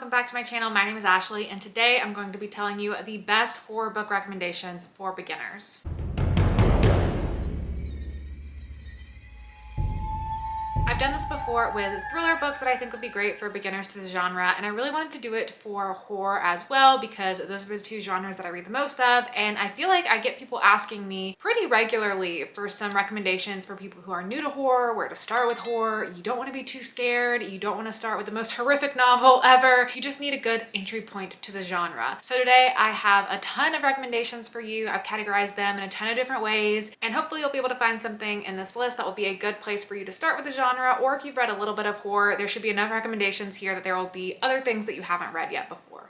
welcome back to my channel. My name is Ashley and today I'm going to be telling you the best horror book recommendations for beginners. I've done this before with thriller books that I think would be great for beginners to the genre, and I really wanted to do it for horror as well because those are the two genres that I read the most of, and I feel like I get people asking me pretty regularly for some recommendations for people who are new to horror, where to start with horror. You don't want to be too scared, you don't want to start with the most horrific novel ever, you just need a good entry point to the genre. So today I have a ton of recommendations for you. I've categorized them in a ton of different ways, and hopefully you'll be able to find something in this list that will be a good place for you to start with the genre. Or if you've read a little bit of horror, there should be enough recommendations here that there will be other things that you haven't read yet before.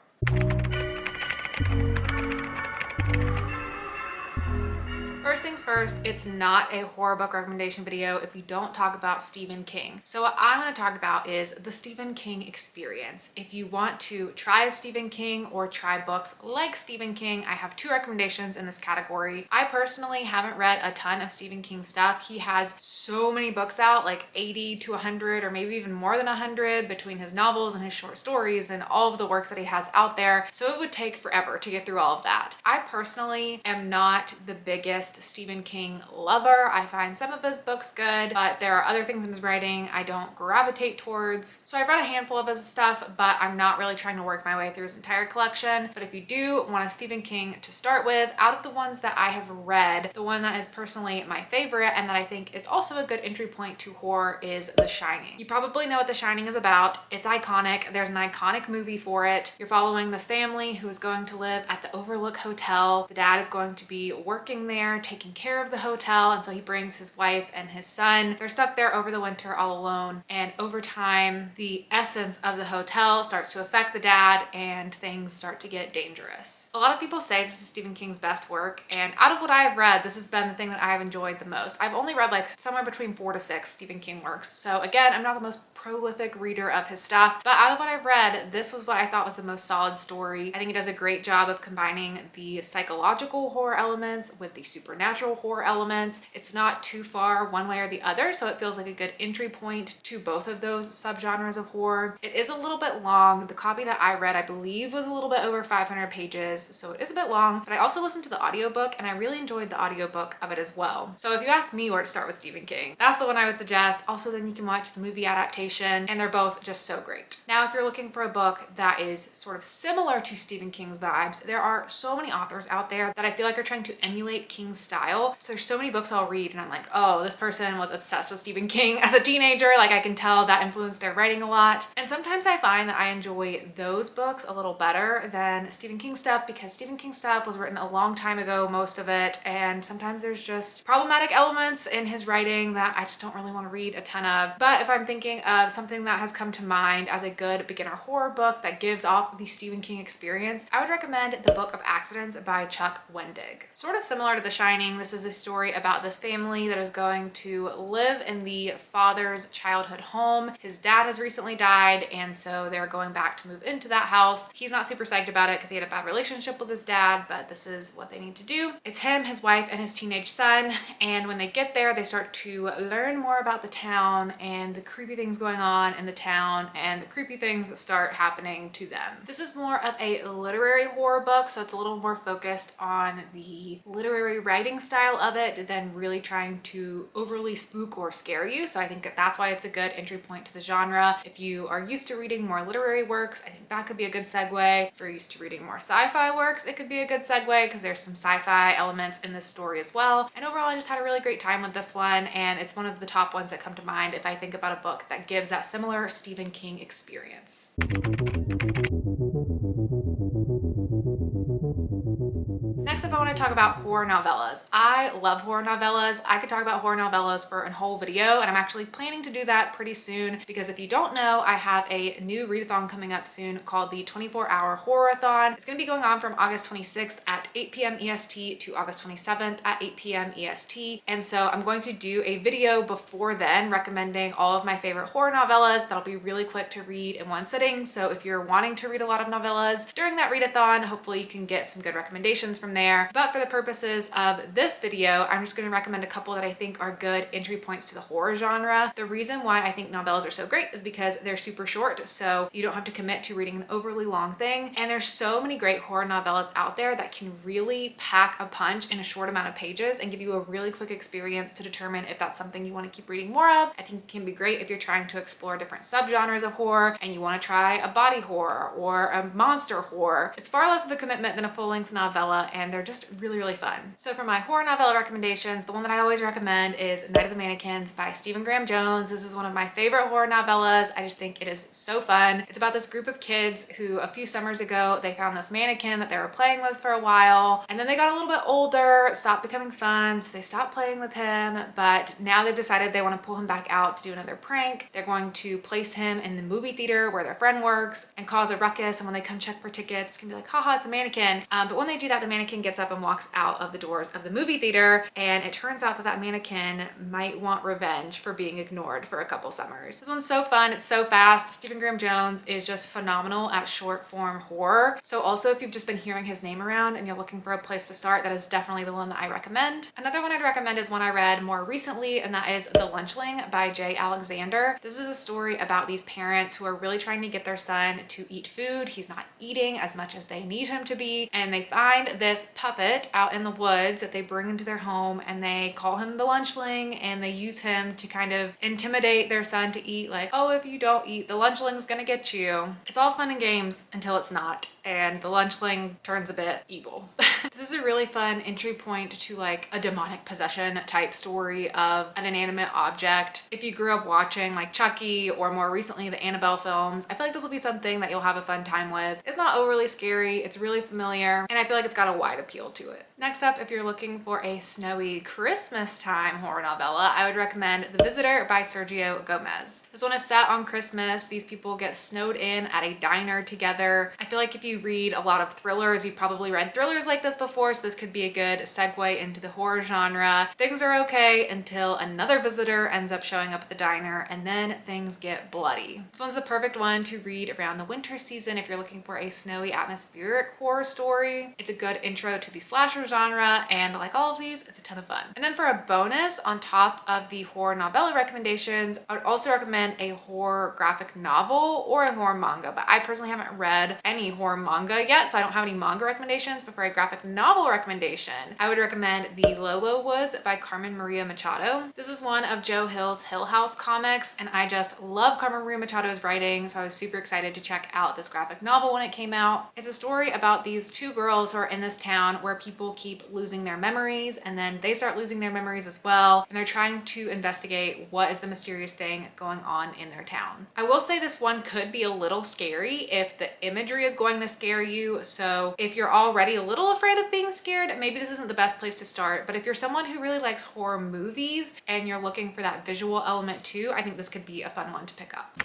First things first, it's not a horror book recommendation video if we don't talk about Stephen King. So what I want to talk about is the Stephen King experience. If you want to try a Stephen King or try books like Stephen King, I have two recommendations in this category. I personally haven't read a ton of Stephen King stuff. He has so many books out, like 80 to 100 or maybe even more than 100 between his novels and his short stories and all of the works that he has out there. So it would take forever to get through all of that. I personally am not the biggest Stephen King lover. I find some of his books good, but there are other things in his writing I don't gravitate towards. So I've read a handful of his stuff, but I'm not really trying to work my way through his entire collection. But if you do want a Stephen King to start with, out of the ones that I have read, the one that is personally my favorite and that I think is also a good entry point to horror is The Shining. You probably know what The Shining is about. It's iconic. There's an iconic movie for it. You're following this family who is going to live at the Overlook Hotel. The dad is going to be working there, taking care of the hotel, and so he brings his wife and his son. They're stuck there over the winter all alone, and over time the essence of the hotel starts to affect the dad and things start to get dangerous. A lot of people say this is Stephen King's best work, and out of what I have read, this has been the thing that I have enjoyed the most. I've only read like somewhere between 4 to 6 Stephen King works, so again, I'm not the most prolific reader of his stuff, but out of what I've read, this was what I thought was the most solid story. I think he does a great job of combining the psychological horror elements with the supernatural horror elements. It's not too far one way or the other, so it feels like a good entry point to both of those subgenres of horror. It is a little bit long. The copy that I read, I believe, was a little bit over 500 pages, so it is a bit long, but I also listened to the audiobook and I really enjoyed the audiobook of it as well. So if you ask me where to start with Stephen King, that's the one I would suggest. Also, then you can watch the movie adaptation, and they're both just so great. Now, if you're looking for a book that is sort of similar to Stephen King's vibes, there are so many authors out there that I feel like are trying to emulate King's style. So there's so many books I'll read and I'm like, oh, this person was obsessed with Stephen King as a teenager. Like, I can tell that influenced their writing a lot. And sometimes I find that I enjoy those books a little better than Stephen King stuff because Stephen King stuff was written a long time ago, most of it, and sometimes there's just problematic elements in his writing that I just don't really want to read a ton of. But if I'm thinking of something that has come to mind as a good beginner horror book that gives off the Stephen King experience, I would recommend The Book of Accidents by Chuck Wendig. Sort of similar to The Shining, this is a story about this family that is going to live in the father's childhood home. His dad has recently died, and so they're going back to move into that house. He's not super psyched about it because he had a bad relationship with his dad, but this is what they need to do. It's him, his wife, and his teenage son, and when they get there, they start to learn more about the town and the creepy things going on in the town, and the creepy things that start happening to them. This is more of a literary horror book, so it's a little more focused on the literary writing style of it than really trying to overly spook or scare you. So I think that that's why it's a good entry point to the genre. If you are used to reading more literary works, I think that could be a good segue. If you're used to reading more sci-fi works, it could be a good segue because there's some sci-fi elements in this story as well. And overall, I just had a really great time with this one, and it's one of the top ones that come to mind if I think about a book that gives that similar Stephen King experience. Next up, I want to talk about horror novellas. I love horror novellas. I could talk about horror novellas for a whole video, and I'm actually planning to do that pretty soon because if you don't know, I have a new readathon coming up soon called the 24-hour Horror-a-thon. It's going to be going on from August 26th at 8 p.m. EST to August 27th at 8 p.m. EST. And so I'm going to do a video before then recommending all of my favorite horror novellas. That'll be really quick to read in one sitting. So if you're wanting to read a lot of novellas during that readathon, hopefully you can get some good recommendations from there. there. But for the purposes of this video, I'm just going to recommend a couple that I think are good entry points to the horror genre. The reason why I think novellas are so great is because they're super short, so you don't have to commit to reading an overly long thing. And there's so many great horror novellas out there that can really pack a punch in a short amount of pages and give you a really quick experience to determine if that's something you want to keep reading more of. I think it can be great if you're trying to explore different subgenres of horror and you want to try a body horror or a monster horror. It's far less of a commitment than a full-length novella, and they're just really, really fun. So for my horror novella recommendations, the one that I always recommend is Night of the Mannequins by Stephen Graham Jones. This is one of my favorite horror novellas. I just think it is so fun. It's about this group of kids who a few summers ago, they found this mannequin that they were playing with for a while, and then they got a little bit older, it stopped becoming fun, so they stopped playing with him, but now they've decided they want to pull him back out to do another prank. They're going to place him in the movie theater where their friend works and cause a ruckus, and when they come check for tickets, can be like, haha, it's a mannequin. But when they do that, the mannequin gets up and walks out of the doors of the movie theater, and it turns out that that mannequin might want revenge for being ignored for a couple summers. This one's so fun, it's so fast. Stephen Graham Jones is just phenomenal at short form horror. So also if you've just been hearing his name around and you're looking for a place to start, that is definitely the one that I recommend. Another one I'd recommend is one I read more recently, and that is The Lunchling by J. Alexander. This is a story about these parents who are really trying to get their son to eat food. He's not eating as much as they need him to be, and they find this puppet out in the woods that they bring into their home, and they call him the Lunchling, and they use him to kind of intimidate their son to eat, like, oh, if you don't eat, the Lunchling's gonna get you. It's all fun and games until it's not, and the Lunchling turns a bit evil. This is a really fun entry point to like a demonic possession type story of an inanimate object. If you grew up watching like Chucky or more recently the Annabelle films, I feel like this will be something that you'll have a fun time with. It's not overly scary, it's really familiar, and I feel like it's got a wide appeal to it. Next up, if you're looking for a snowy Christmas time horror novella, I would recommend The Visitor by Sergio Gomez. This one is set on Christmas. These people get snowed in at a diner together. I feel like if you read a lot of thrillers, you've probably read thrillers like this before, so this could be a good segue into the horror genre. Things are okay until another visitor ends up showing up at the diner, and then things get bloody. This one's the perfect one to read around the winter season if you're looking for a snowy atmospheric horror story. It's a good intro to the slasher genre, and like all of these, it's a ton of fun. And then for a bonus on top of the horror novella recommendations, I would also recommend a horror graphic novel or a horror manga, but I personally haven't read any horror manga yet, so I don't have any manga recommendations. But for a graphic novel recommendation, I would recommend The Lolo Woods by Carmen Maria Machado. This is one of Joe Hill's Hill House comics, and I just love Carmen Maria Machado's writing, so I was super excited to check out this graphic novel when it came out. It's a story about these two girls who are in this town where people keep losing their memories, and then they start losing their memories as well, and they're trying to investigate what is the mysterious thing going on in their town. I will say this one could be a little scary if the imagery is going to scare you, so if you're already a little afraid of being scared, maybe this isn't the best place to start. But if you're someone who really likes horror movies and you're looking for that visual element too, I think this could be a fun one to pick up.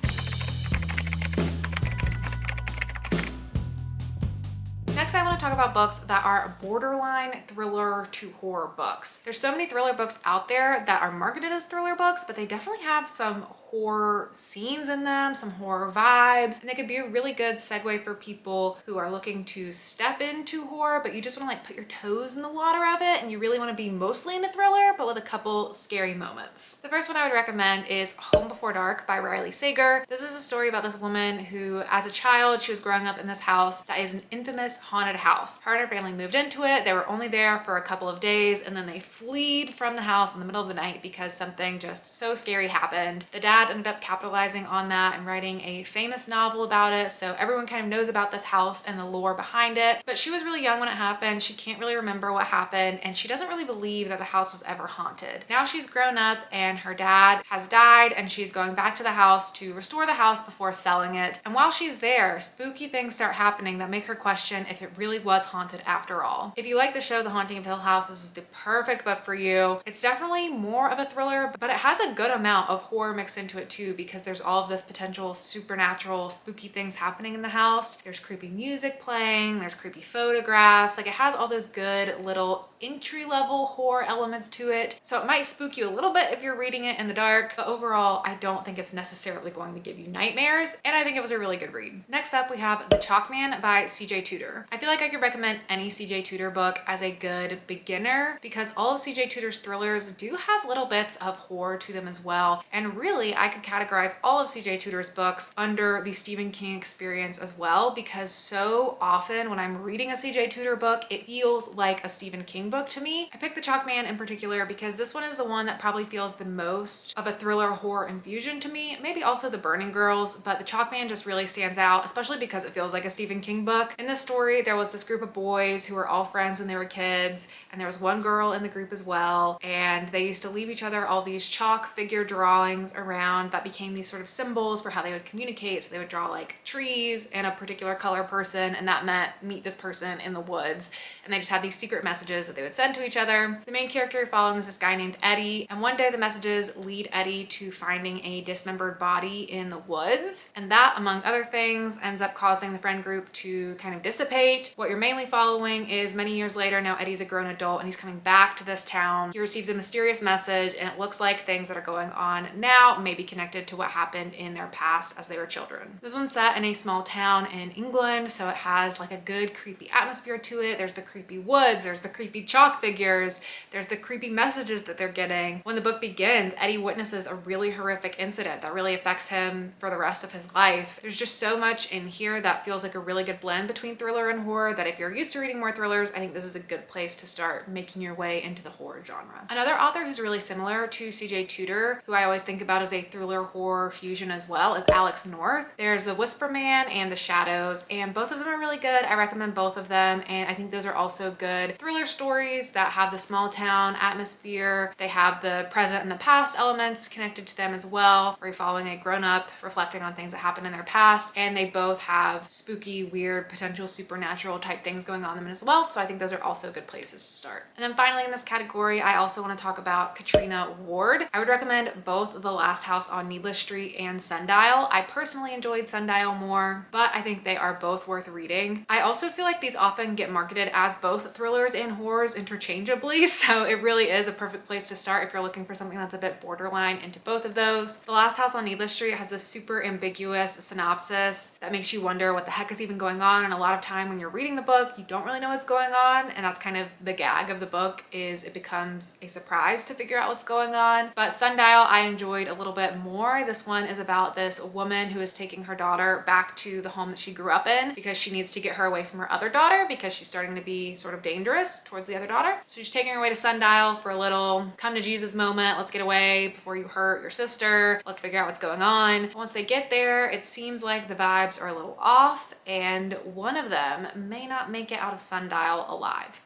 Next, I want to talk about books that are borderline thriller to horror books. There's so many thriller books out there that are marketed as thriller books, but they definitely have some horror scenes in them, some horror vibes, and they could be a really good segue for people who are looking to step into horror, but you just want to like put your toes in the water of it, and you really want to be mostly in a thriller, but with a couple scary moments. The first one I would recommend is Home Before Dark by Riley Sager. This is a story about this woman who, as a child, she was growing up in this house that is an infamous haunted house. Her and her family moved into it. They were only there for a couple of days, and then they fled from the house in the middle of the night because something just so scary happened. The dad ended up capitalizing on that and writing a famous novel about it, so everyone kind of knows about this house and the lore behind it. But she was really young when it happened. She can't really remember what happened, and she doesn't really believe that the house was ever haunted. Now she's grown up and her dad has died, and she's going back to the house to restore the house before selling it. And while she's there, spooky things start happening that make her question if it really was haunted after all. If you like the show The Haunting of Hill House, this is the perfect book for you. It's definitely more of a thriller, but it has a good amount of horror mixed into into it too, because there's all of this potential supernatural spooky things happening in the house. There's creepy music playing, there's creepy photographs. Like, it has all those good little entry-level horror elements to it. So it might spook you a little bit if you're reading it in the dark, but overall I don't think it's necessarily going to give you nightmares, and I think it was a really good read. Next up we have The Chalkman by CJ Tudor. I feel like I could recommend any CJ Tudor book as a good beginner because all of CJ Tudor's thrillers do have little bits of horror to them as well, and really I could categorize all of CJ Tudor's books under the Stephen King experience as well, because so often when I'm reading a CJ Tudor book it feels like a Stephen King book to me. I picked The Chalkman in particular because this one is the one that probably feels the most of a thriller horror infusion to me, maybe also The Burning Girls, but The Chalkman just really stands out, especially because it feels like a Stephen King book. In this story there was this group of boys who were all friends when they were kids, and there was one girl in the group as well, and they used to leave each other all these chalk figure drawings around that became these sort of symbols for how they would communicate. So they would draw like trees and a particular color person, and that meant meet this person in the woods, and they just had these secret messages that they would send to each other. The main character you're following is this guy named Eddie, and one day the messages lead Eddie to finding a dismembered body in the woods, and that, among other things, ends up causing the friend group to kind of dissipate. What you're mainly following is many years later, now Eddie's a grown adult and he's coming back to this town. He receives a mysterious message, and it looks like things that are going on now may be connected to what happened in their past as they were children. This one's set in a small town in England, so it has like a good creepy atmosphere to it. There's the creepy woods, there's the creepy chalk figures, there's the creepy messages that they're getting. When the book begins, Eddie witnesses a really horrific incident that really affects him for the rest of his life. There's just so much in here that feels like a really good blend between thriller and horror that if you're used to reading more thrillers, I think this is a good place to start making your way into the horror genre. Another author who's really similar to CJ Tudor, who I always think about as a thriller horror fusion as well, is Alex North. There's The Whisper Man and The Shadows, and both of them are really good. I recommend both of them, and I think those are also good thriller stories that have the small town atmosphere. They have the present and the past elements connected to them as well, where you're following a grown-up reflecting on things that happened in their past, and they both have spooky, weird, potential supernatural type things going on in them as well, so I think those are also good places to start. And then finally in this category, I also want to talk about Katrina Ward. I would recommend both The Last House on Needless Street and Sundial. I personally enjoyed Sundial more, but I think they are both worth reading. I also feel like these often get marketed as both thrillers and horrors interchangeably, so it really is a perfect place to start if you're looking for something that's a bit borderline into both of those. The Last House on Needless Street has this super ambiguous synopsis that makes you wonder what the heck is even going on, and a lot of time when you're reading the book you don't really know what's going on, and that's kind of the gag of the book, is it becomes a surprise to figure out what's going on. But Sundial I enjoyed a little bit more. This one is about this woman who is taking her daughter back to the home that she grew up in because she needs to get her away from her other daughter because she's starting to be sort of dangerous towards the other daughter. So she's taking her away to Sundial for a little come to Jesus moment. Let's get away before you hurt your sister. Let's figure out what's going on. Once they get there, it seems like the vibes are a little off, and one of them may not make it out of Sundial alive.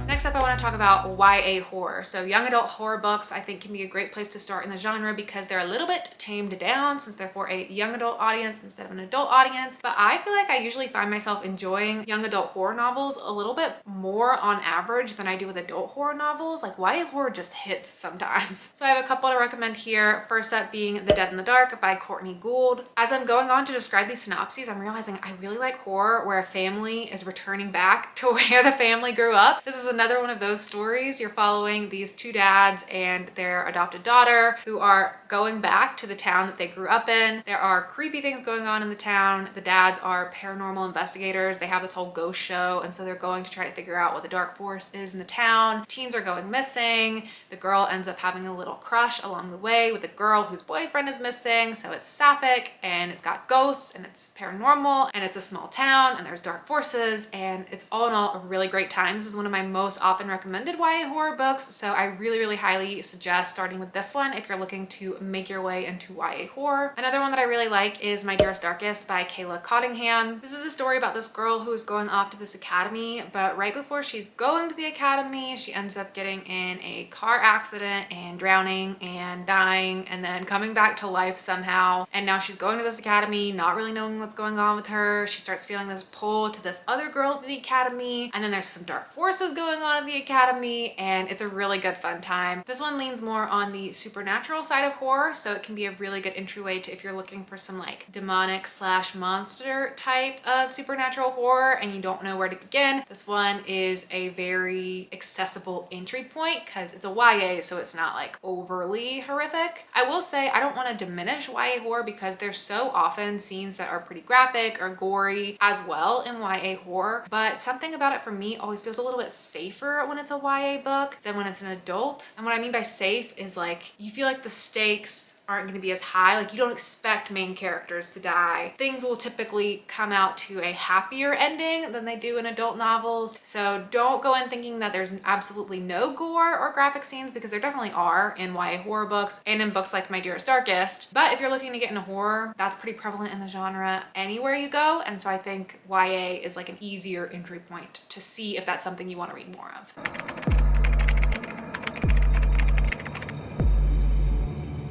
Next up, I want to talk about YA horror. So young adult horror books I think can be a great place to start in the genre because they're a little bit tamed down since they're for a young adult audience instead of an adult audience. But I feel like I usually find myself enjoying young adult horror novels a little bit more on average than I do with adult horror novels. Like YA horror just hits sometimes. So I have a couple to recommend here. First up being The Dead in the Dark by Courtney Gould. As I'm going on to describe these synopses, I'm realizing I really like horror where a family is returning back to where the family grew up. This is another one of those stories. You're following these two dads and their adopted daughter who are going back to the town that they grew up in. There are creepy things going on in the town. The dads are paranormal investigators. They have this whole ghost show, and so they're going to try to figure out what the dark force is in the town. Teens are going missing. The girl ends up having a little crush along the way with a girl whose boyfriend is missing, so it's sapphic and it's got ghosts and it's paranormal and it's a small town and there's dark forces, and it's all in all a really great time. This is one of my most often recommended YA horror books, so I really highly suggest starting with this one if you're looking to make your way into YA horror. Another one that I really like is My Dearest Darkest by Kayla Cottingham. This is a story about this girl who is going off to this academy, but right before she's going to the academy she ends up getting in a car accident and drowning and dying and then coming back to life somehow, and now she's going to this academy not really knowing what's going on with her. She starts feeling this pull to this other girl at the academy, and then there's some dark forces going on at the academy, and it's a really good fun time. This one leans more on the supernatural side of horror, so it can be a really good entryway to if you're looking for some like demonic slash monster type of supernatural horror and you don't know where to begin. This one is a very accessible entry point because it's a YA, so it's not like overly horrific. I will say I don't want to diminish YA horror because there's so often scenes that are pretty graphic or gory as well in YA horror, but something about it for me always feels a little bit safer when it's a YA book than when it's an adult. And what I mean by safe is like you feel like the stakes aren't going to be as high. Like you don't expect main characters to die. Things will typically come out to a happier ending than they do in adult novels. So don't go in thinking that there's absolutely no gore or graphic scenes, because there definitely are in YA horror books and in books like My Dearest Darkest. But if you're looking to get into horror, that's pretty prevalent in the genre anywhere you go. And so I think YA is like an easier entry point to see if that's something you want to read more of.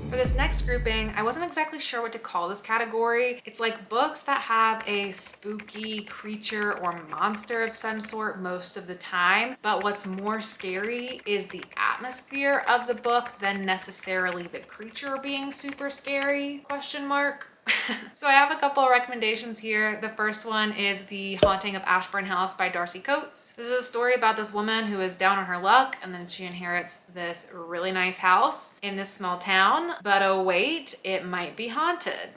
For this next grouping, I wasn't exactly sure what to call this category. It's like books that have a spooky creature or monster of some sort most of the time, but what's more scary is the atmosphere of the book than necessarily the creature being super scary, question mark. So I have a couple of recommendations here. The first one is The Haunting of Ashburn House by Darcy Coates. This is a story about this woman who is down on her luck and then she inherits this really nice house in this small town. But oh wait, it might be haunted.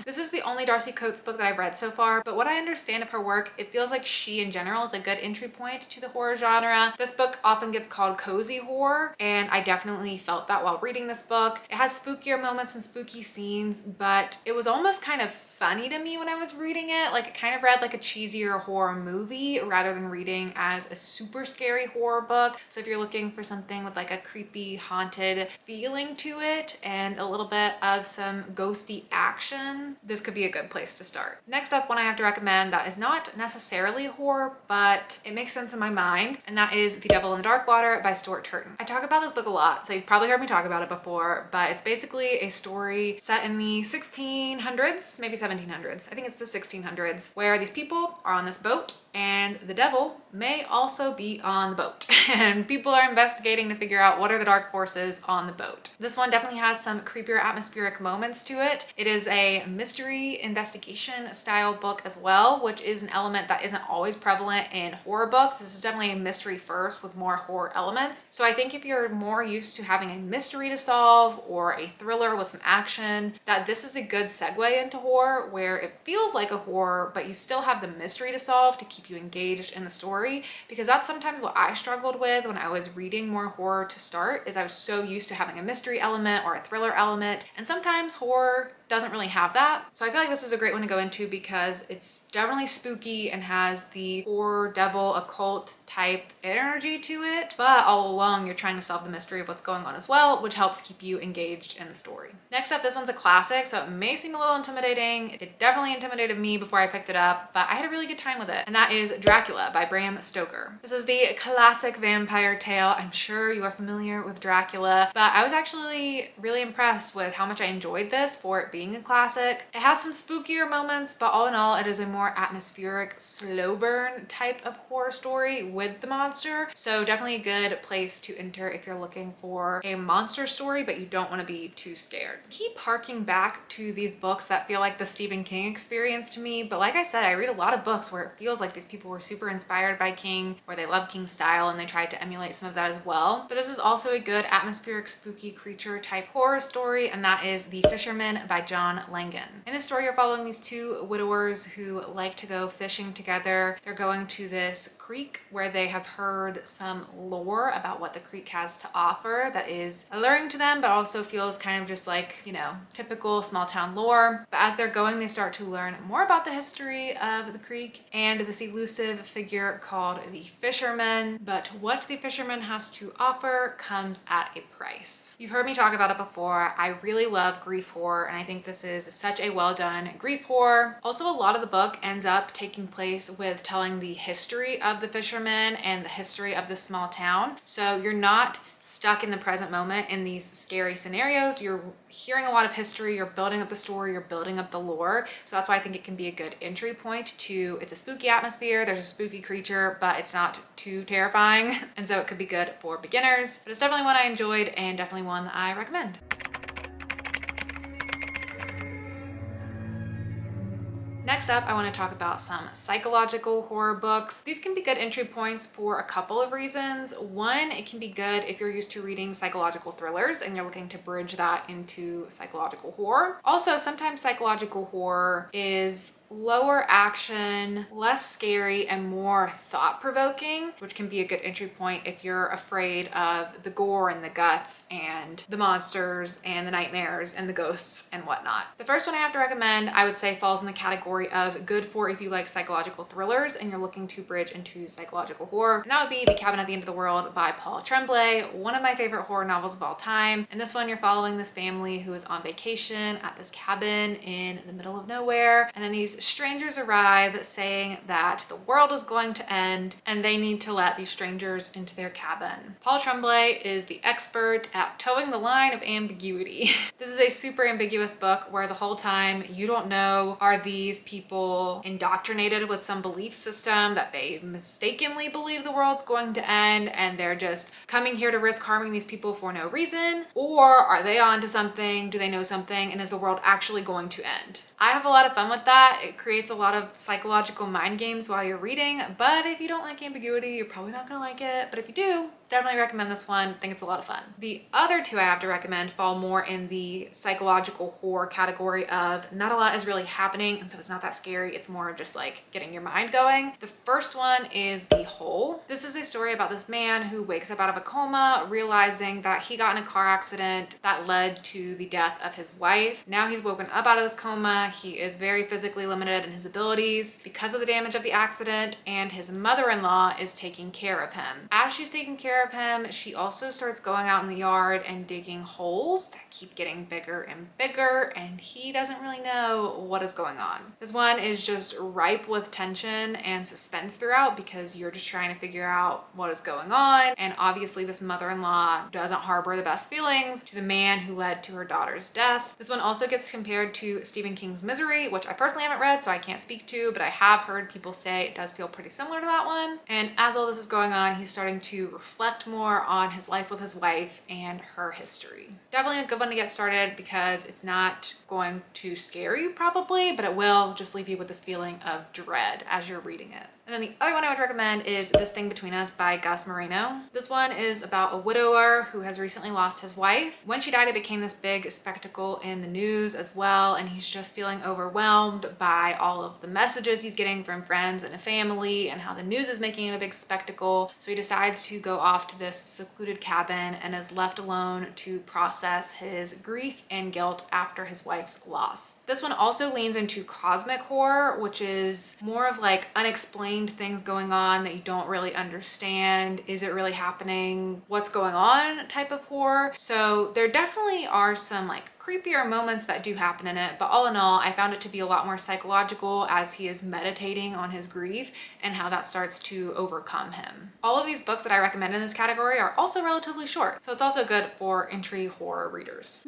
This is the only Darcy Coates book that I've read so far, but what I understand of her work, it feels like she in general is a good entry point to the horror genre. This book often gets called cozy horror, and I definitely felt that while reading this book. It has spookier moments and spooky scenes, but it was almost kind of funny to me when I was reading it. Like it kind of read like a cheesier horror movie rather than reading as a super scary horror book. So if you're looking for something with like a creepy, haunted feeling to it and a little bit of some ghosty action, this could be a good place to start. Next up, one I have to recommend that is not necessarily horror, but it makes sense in my mind, and that is The Devil in the Dark Water by Stuart Turton. I talk about this book a lot, so you've probably heard me talk about it before, but it's basically a story set in the 1600s, maybe 1700s. I think it's the 1600s, where these people are on this boat and the devil may also be on the boat and people are investigating to figure out what are the dark forces on the boat. This one definitely has some creepier atmospheric moments to it. It is a mystery investigation style book as well, which is an element that isn't always prevalent in horror books. This is definitely a mystery first with more horror elements. So I think if you're more used to having a mystery to solve or a thriller with some action, that this is a good segue into horror where it feels like a horror, but you still have the mystery to solve to keep you engaged in the story, because that's sometimes what I struggled with when I was reading more horror to start, is I was so used to having a mystery element or a thriller element, and sometimes horror doesn't really have that. So I feel like this is a great one to go into because it's definitely spooky and has the horror, devil, occult type energy to it, but all along you're trying to solve the mystery of what's going on as well, which helps keep you engaged in the story. Next up, this one's a classic, so it may seem a little intimidating. It definitely intimidated me before I picked it up, but I had a really good time with it, and that is Dracula by Bram Stoker. This is the classic vampire tale. I'm sure you are familiar with Dracula, but I was actually really impressed with how much I enjoyed this for it being a classic. It has some spookier moments, but all in all, it is a more atmospheric, slow burn type of horror story with the monster. So definitely a good place to enter if you're looking for a monster story, but you don't want to be too scared. Keep harking back to these books that feel like the Stephen King experience to me, but like I said, I read a lot of books where it feels like these people were super inspired by King, or they love King's style and they tried to emulate some of that as well. But this is also a good atmospheric, spooky creature type horror story, and that is The Fisherman by John Langan. In this story, you're following these two widowers who like to go fishing together. They're going to this creek where they have heard some lore about what the creek has to offer that is alluring to them, but also feels kind of just like, you know, typical small town lore. But as they're going, they start to learn more about the history of the creek and this elusive figure called the fisherman. But what the fisherman has to offer comes at a price. You've heard me talk about it before. I really love grief horror, and I think think this is such a well done grief horror. Also, a lot of the book ends up taking place with telling the history of the fishermen and the history of this small town. So you're not stuck in the present moment in these scary scenarios. You're hearing a lot of history, you're building up the story, you're building up the lore. So that's why I think it can be a good entry point to, it's a spooky atmosphere, there's a spooky creature, but it's not too terrifying. And so it could be good for beginners, but it's definitely one I enjoyed and definitely one that I recommend. Next up, I want to talk about some psychological horror books. These can be good entry points for a couple of reasons. One, it can be good if you're used to reading psychological thrillers and you're looking to bridge that into psychological horror. Also, sometimes psychological horror is lower action, less scary, and more thought-provoking, which can be a good entry point if you're afraid of the gore and the guts and the monsters and the nightmares and the ghosts and whatnot. The first one I have to recommend, I would say, falls in the category of good for if you like psychological thrillers and you're looking to bridge into psychological horror. And that would be The Cabin at the End of the World by Paul Tremblay, one of my favorite horror novels of all time. In this one, you're following this family who is on vacation at this cabin in the middle of nowhere, and then these strangers arrive saying that the world is going to end and they need to let these strangers into their cabin. Paul Tremblay is the expert at towing the line of ambiguity. This is a super ambiguous book where the whole time you don't know, are these people indoctrinated with some belief system that they mistakenly believe the world's going to end and they're just coming here to risk harming these people for no reason? Or are they onto something? Do they know something? And is the world actually going to end? I have a lot of fun with that. It creates a lot of psychological mind games while you're reading, but if you don't like ambiguity, you're probably not gonna like it. But if you do, definitely recommend this one. I think it's a lot of fun. The other two I have to recommend fall more in the psychological horror category of not a lot is really happening, and so it's not that scary. It's more of just like getting your mind going. The first one is The Hole. This is a story about this man who wakes up out of a coma, realizing that he got in a car accident that led to the death of his wife. Now he's woken up out of this coma. He is very physically limited in his abilities because of the damage of the accident, and his mother-in-law is taking care of him. As she's taking care of him, she also starts going out in the yard and digging holes that keep getting bigger and bigger, and he doesn't really know what is going on. This one is just ripe with tension and suspense throughout because you're just trying to figure out what is going on, and obviously this mother-in-law doesn't harbor the best feelings to the man who led to her daughter's death. This one also gets compared to Stephen King's Misery, which I personally haven't read, so I can't speak to, but I have heard people say it does feel pretty similar to that one. And as all this is going on, he's starting to reflect more on his life with his wife and her history. Definitely a good one to get started because it's not going to scare you probably, but it will just leave you with this feeling of dread as you're reading it. And then the other one I would recommend is This Thing Between Us by Gus Moreno. This one is about a widower who has recently lost his wife. When she died, it became this big spectacle in the news as well, and he's just feeling overwhelmed by all of the messages he's getting from friends and family and how the news is making it a big spectacle. So he decides to go off to this secluded cabin and is left alone to process his grief and guilt after his wife's loss. This one also leans into cosmic horror, which is more of like unexplained things going on that you don't really understand. Is it really happening? What's going on type of horror. So there definitely are some like creepier moments that do happen in it, but all in all, I found it to be a lot more psychological as he is meditating on his grief and how that starts to overcome him. All of these books that I recommend in this category are also relatively short, so it's also good for entry horror readers.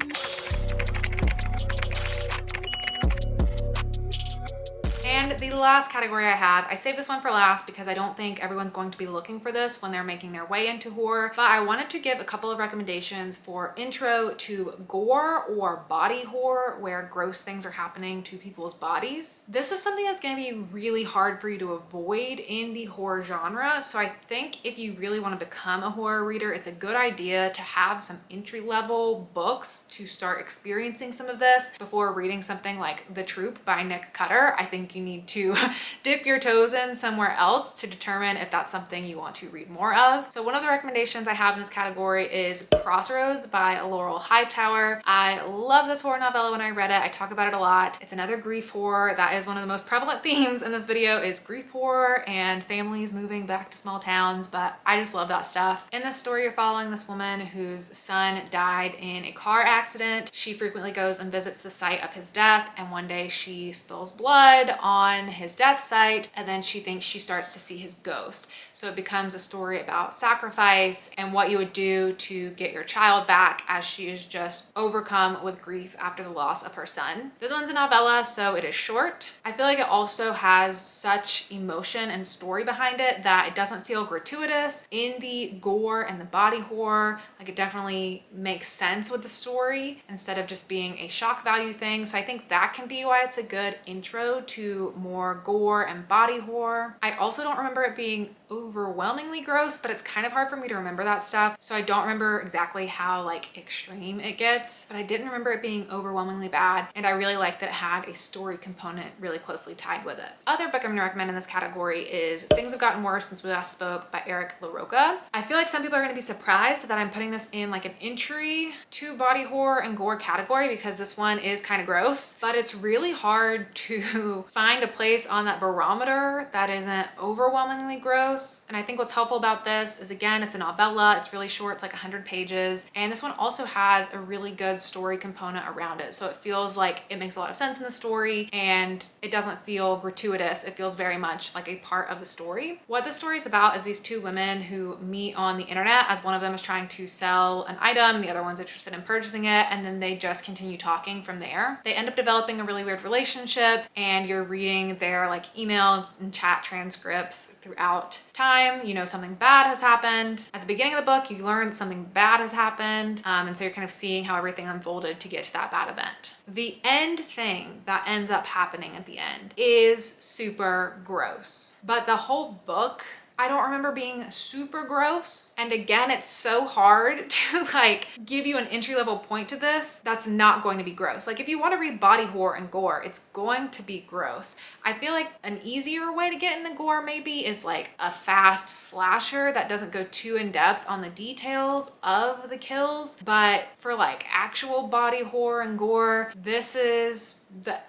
And the last category I have, I saved this one for last because I don't think everyone's going to be looking for this when they're making their way into horror, but I wanted to give a couple of recommendations for intro to gore or body horror where gross things are happening to people's bodies. This is something that's going to be really hard for you to avoid in the horror genre, so I think if you really want to become a horror reader, it's a good idea to have some entry-level books to start experiencing some of this before reading something like The Troop by Nick Cutter. I think you need need to dip your toes in somewhere else to determine if that's something you want to read more of. So one of the recommendations I have in this category is Crossroads by Laurel Hightower. I love this horror novella. When I read it, I talk about it a lot. It's another grief horror. That is one of the most prevalent themes in this video, is grief horror and families moving back to small towns, but I just love that stuff. In this story, you're following this woman whose son died in a car accident. She frequently goes and visits the site of his death, and one day she spills blood on his death site, and then she thinks she starts to see his ghost. So it becomes a story about sacrifice and what you would do to get your child back as she is just overcome with grief after the loss of her son. This one's a novella, so it is short. I feel like it also has such emotion and story behind it that it doesn't feel gratuitous. In the gore and the body horror, like, it definitely makes sense with the story instead of just being a shock value thing. So I think that can be why it's a good intro to more gore and body horror. I also don't remember it being overwhelmingly gross, but it's kind of hard for me to remember that stuff. So I don't remember exactly how like extreme it gets, but I didn't remember it being overwhelmingly bad. And I really like that it had a story component really closely tied with it. Other book I'm gonna recommend in this category is Things Have Gotten Worse Since We Last Spoke by Eric LaRocca. I feel like some people are gonna be surprised that I'm putting this in like an entry to body horror and gore category, because this one is kind of gross, but it's really hard to find a place on that barometer that isn't overwhelmingly gross. And I think what's helpful about this is, again, it's a novella. It's really short. It's like 100 pages. And this one also has a really good story component around it. So it feels like it makes a lot of sense in the story, and it doesn't feel gratuitous. It feels very much like a part of the story. What this story is about is these two women who meet on the internet, as one of them is trying to sell an item, the other one's interested in purchasing it, and then they just continue talking from there. They end up developing a really weird relationship, and you're reading their like email and chat transcripts throughout time. You know, something bad has happened. At the beginning of the book, you learn that something bad has happened, and so you're kind of seeing how everything unfolded to get to that bad event. The end thing that ends up happening at the end is super gross, but the whole book, I don't remember being super gross. And again, it's so hard to like give you an entry-level point to this that's not going to be gross. Like, if you want to read body horror and gore, it's going to be gross. I feel like an easier way to get into gore maybe is like a fast slasher that doesn't go too in depth on the details of the kills. But for like actual body horror and gore, this is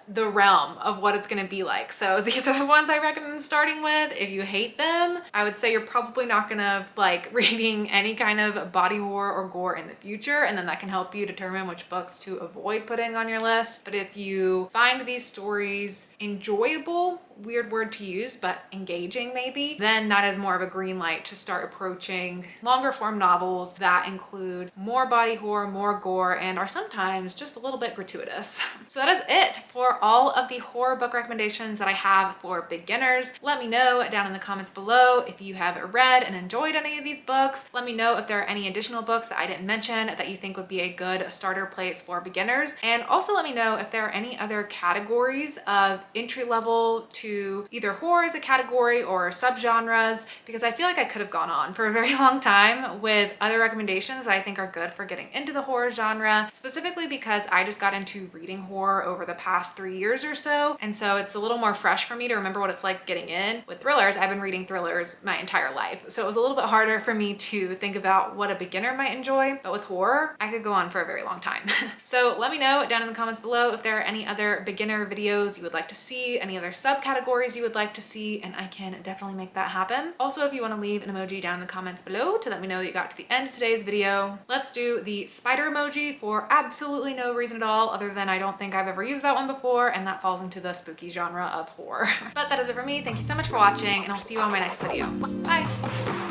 the realm of what it's going to be like. So these are the ones I recommend starting with. If you hate them, I would say you're probably not gonna like reading any kind of body horror or gore in the future, and then that can help you determine which books to avoid putting on your list. But if you find these stories enjoyable, weird word to use, but engaging maybe, then that is more of a green light to start approaching longer form novels that include more body horror, more gore, and are sometimes just a little bit gratuitous. So that is it for all of the horror book recommendations that I have for beginners. Let me know down in the comments below if you have read and enjoyed any of these books. Let me know if there are any additional books that I didn't mention that you think would be a good starter place for beginners. And also let me know if there are any other categories of entry level to either horror as a category or subgenres, because I feel like I could have gone on for a very long time with other recommendations that I think are good for getting into the horror genre, specifically because I just got into reading horror over the past 3 years or so. And so it's a little more fresh for me to remember what it's like getting in. With thrillers, I've been reading thrillers my entire life. So it was a little bit harder for me to think about what a beginner might enjoy. But with horror, I could go on for a very long time. So let me know down in the comments below if there are any other beginner videos you would like to see, any other subcategories you would like to see, and I can definitely make that happen. Also, if you want to leave an emoji down in the comments below to let me know that you got to the end of today's video. Let's do the spider emoji for absolutely no reason at all, other than I don't think I've ever used that one before, and that falls into the spooky genre of horror. But that is it for me. Thank you so much for watching, and I'll see you on my next video. Bye!